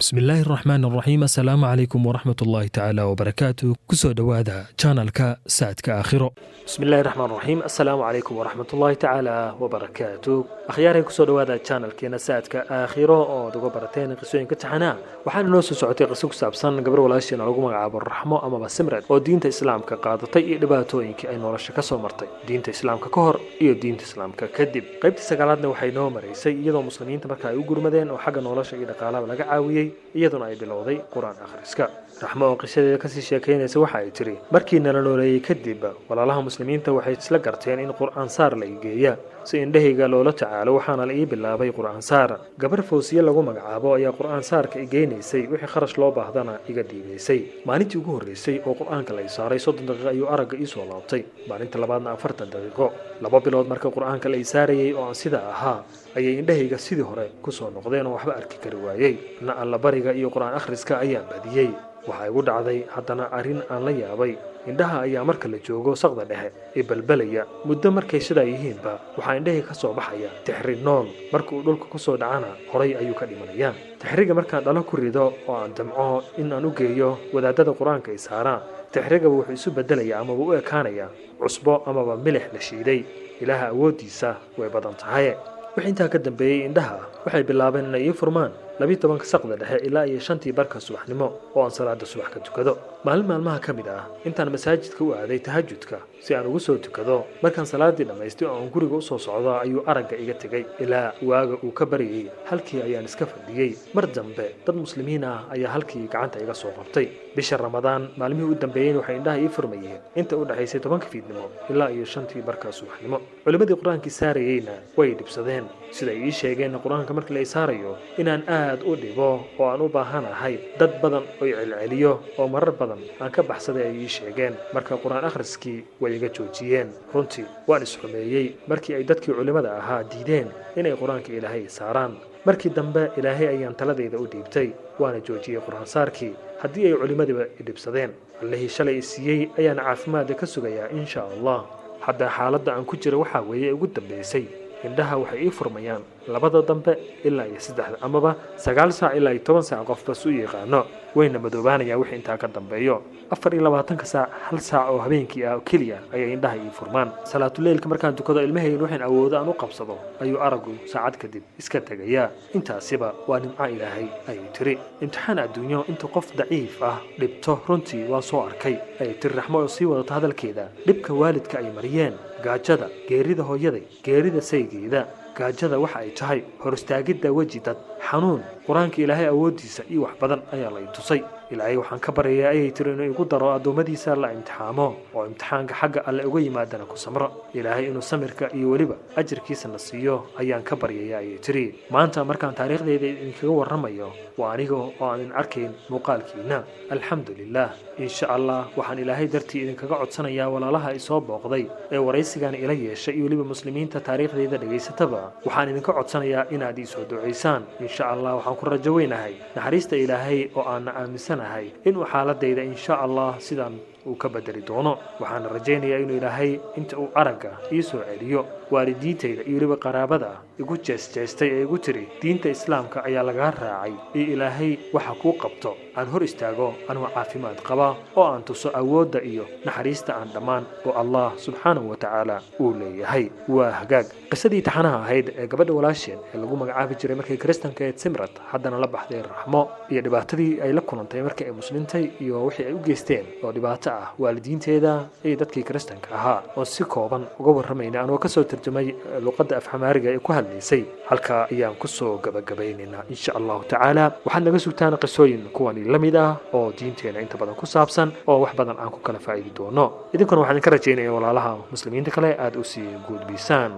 بسم الله الرحمن الرحيم. السلام عليكم ورحمة الله تعالى وبركاته. كسو دوادا channelka saadka aakhiro. بسم الله الرحمن الرحيم. السلام عليكم ورحمة الله تعالى وبركاته. أخياري كسو دوادا channelkeena saadka aakhiro oo uga barateen qisooyinka taxanaa. waxaan noo soo socotay qiso ku saabsan gabar walaasheen lagu magacaabo Raxmo ama Simrad oo diinta Islaamka qaadatay iyo dhibaatooyinkii ay nolosha ka soo martay. diinta Islaamka ka hor iyo diinta Islaamka kadib. qaybta sagaalaadna waxay noo mareysay iyadoo muslimiinta marka ay u gurmadeen oo xagga nolosha iyo dhaqaalaha laga caawiyay iyaduna ay bilowday quraan akhriska. Raxmo oo qisadeeda ka sii sheekeynaysa waxa ay tiri markii nala nooleeyay kadib walaalaha muslimiinta waxay isla garteen in quraan saar la igeeya si indhahayga loola tacaalo waxaana la ii bilaabay quraan saar. gabar Fawsiye lagu magacaabo ayaa quraan saarka igeynaysay wixii kharash loo baahdana iga dhiibaysay. maalintii ugu horeysay oo quraanka la saaray 30 daqiiqo ayuu aragga ii soo laabtay, maalinta labaadna 40 daqiiqo. laba bilood marka quraanka la saarayay oo aan sida ahaa ayay indhahayga sidii hore ku soo noqdeen oo waxba arki kari waayay. alla bariga iyo quraan akhriska ayaan badiyay. waxay ugu dhacday haddana arrin aan la yaabay. indhaha ayaa marka la joogo saqda dhexe ee balbalaya muddo markay sida yihiinba waxaa indhahay ka soo baxaya tixriir nool. marka uu dhulka ku soo dhacana horay ayuu ka dhimanayaa. tixriiga markaan dhalo ku rido oo aan damco in aan u geeyo wadaadada quraanka ay saaraan, tixriiga wuxuu isu bedelayaa ama uu ekaanayaa cusbo amaba milix la shiiday. ilaaha awoodiisa way badan tahay. wixii intaa ka dambeeyay indhaha waxay bilaabeen inay ii furmaan 12 saqda dhexe ilaa iyo 5 barka subaxnimo oo aan salaada subax ka tukado. maalmaha ka mid ah intaan masaajidka u aaday tahajjudka si aan ugu soo tukado, markaan salaadii dhamaystay oo aan guriga u soo socdo ayuu aragga iga tagay ilaa waaga uu ka bariyay. halkii ayaan iska fadhiyay. mar dambe dad muslimiin ah ayaa halkii gacanta iga soo qabtay. bisha Ramadaan maalmihii u dambeeyeen waxay indhaha ii furmayeen inta u dhaxaysay 10 fiidnimo ilaa iyo 5 barka subaxnimo. culimadii quraanka saarayayna way dhibsadeen sida ay ii sheegeen quraanka markii la saarayo inaan aad u dhibo oo aan u baahanahay dad badan oo celceliyo oo marar badan aan ka baxsaday ay ii sheegeen. marka quraan akhriskii way iga joojiyeen. runtii waan isxumeeyay markii ay dadkii culimada ahaa diideen inay quraanka Ilaahay saaraan. markii dambe Ilaahay ayaan taladeyda u dhiibtay waana joojiyay quraan saarkii haddii ay culimadiba dhibsadeen. Allahi shalay siiyay ayaan caafimaad ka sugayaa insha Allah. hadda xaaladda aan ku jiro waxa weeye ugu dambeysay indhaha waxay ii furmayaan labada dambe ilaa iyo 3 amaba 9 saac ilaa 10 saac qofba suu yaqaano wayna madoobaanaya wixii intaa ka dambeeyo. 24 saac hal saac oo habeenkii ah kaliya ayay indhaha ii furmaan. salaatu leelka markaan tukado ilmahayga waxaan awoodo aan u qabsado ayuu aragu saacad kadib iska tagaya. intaasiba waa nimco Ilaahay ay tiri. imtixaan adduunyo inta qof daciif ah dhibto runtii waan soo arkay ay tiri Raxmo oo sii wadato hadalkeeda. dhibka waalidka ay mariyeen, gaajada, geerida hooyaday, geerida saygeeda. gaajada waxa ay tahay hor istaagidda waji dad, xanuun, quraanka Ilaahay awoodiisa iyo wax badan ayaa la tusay. Ilaahay waxaan ka baryayaa ayay tiri inuu igu daro adoomadiisa la imtixaamo oo imtixaanka xagga alle uga yimaadana ku samro. Ilaahay inuu samirka iyo waliba ajirkiisa na siiyo ayaan ka baryayaa ayay tiri. maanta markaan taariikhdeeda idinkaga warramayo waa aniga oo aan arkayn muuqaalkiina. alxamdulillah. insha Allah waxaan Ilaahay dartii idinkaga codsanayaa walaalaha ay soo booqday ee waraysigan ila yeeshay iyo waliba muslimiinta taariikhdeeda dhageysataba waxaan idinka codsanayaa inaad ii soo duceysaan. insha Allah waxaan ku rajo weynahay naxariista Ilaahay oo aan aaminsanahay inuu xaaladeyda insha Allah sidaan uu ka bedeli doono. waxaan rajaynayaa inuu Ilaahay inta uu aragga ii soo celiyo waalidiintayda iyo waliba qaraabada igu jeesteystay ee igu tiri diinta Islaamka ayaa laga raacay ee Ilaahay waxa ku qabto aan hor istaago anoo caafimaad qaba oo aan tuso awoodda iyo naxariista aan dhamaan oo Allah subhanahu wa ta'ala uu leeyahay. waa hagaag qisadii taxanaha ahayd ee gabadha walaasheen ee lagu magacaabi jiray markay Kristaanka ee Simrad haddana la baxday Raxmo iyo dhibaatadii ay la kulantay markii ay muslimiintay iyo wixii ay u geysteen oo dhibaato ah waalidiinteeda iyo dadkii Kristaanka ahaa oo si kooban uga warramayna anoo ka soo tarjumay luqadda afxamaariga ee ku hadlaysay. halka ayaan ku soo gabagabaynaynaa insha Allah ta'ala. waxaan naga sugtaan qisooyin kuwan la mid ah oo diinteena inta badan ku saabsan oo wax badan aan ku kala faa'iidi doono. idinkuna waxaan ka rajaynayaa walaalaha muslimiinta kale aad u sii gudbisaan.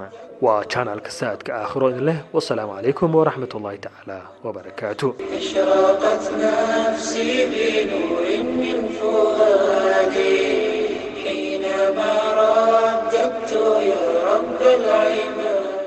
waa channelka saadka aakhiro idin leh. wassalaamu calaykum waraxmatullaahi ta'ala wabarakaatuh. اشرقت نفسي بنور من فؤادي حينما رددت يا رب العباد.